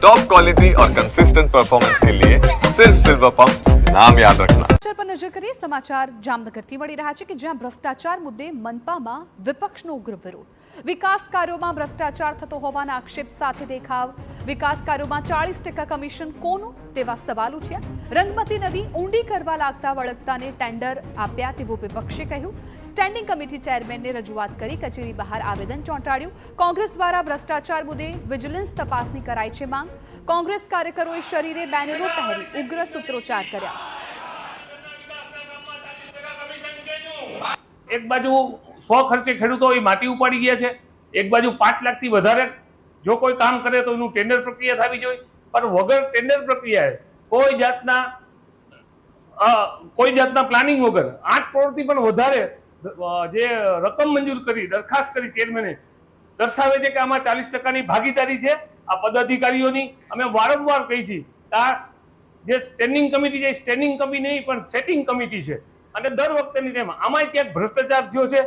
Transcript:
Top quality और consistent performance के लिए सिर्फ सिल्वर पंप नाम याद रखना। સમાચાર પર નજર કરીએ। સમાચાર જામનગરથી મળી રહ્યા છે કે જ્યાં ભ્રષ્ટાચાર મુદ્દે મનપામાં વિપક્ષનો ઉગ્ર વિરોધ। વિકાસ કાર્યોમાં ભ્રષ્ટાચાર થતો હોવાના આક્ષેપ સાથે દેખાવ। વિકાસ કાર્યોમાં 40% કમિશન કોનું તેવા સવાલ ઉઠ્યા। રંગમતી નદી ઊંડી કરવા લાગતા વળગતાને ટેન્ડર આપ્યા તેવું વિપક્ષે કહ્યું। સ્ટેન્ડિંગ કમિટી ચેરમેનને રજૂઆત કરી કચેરી બહાર આવેદન ચોંટાડ્યું। કોંગ્રેસ દ્વારા ભ્રષ્ટાચાર મુદ્દે વિજિલન્સ તપાસની કરાઈ છે માંગ। કોંગ્રેસ કાર્યકરોએ શરીરે બેનરો પહેરી ઉગ્ર સૂત્રોચ્ચાર કર્યા। एक बाजू 100 खर्चे खेडूतो माटी उपाड़ी गया है, एक बाजू 5 लाख थी वधारे जो कोई काम करे तो एनु टेंडर प्रक्रिया थवी जोईए, पर वगर टेंडर प्रक्रियाए कोई जातना प्लानिंग वगर 8 करोड़ थी पण वधारे जे रकम मंजूर करी दरखास्त करी चेरमेने दर्शावे छे के आमां 40% नी भागीदारी छे। आ पदाधिकारीओनी अमे वारंवार कही छी आ जे स्टेन्डिंग कमिटी छे स्टेन्डिंग कमिटी नहीं पण सेटिंग कमिटी छे અને દર વખતેની જેમ આમાંય ક્યાંક ભ્રષ્ટાચાર થયો છે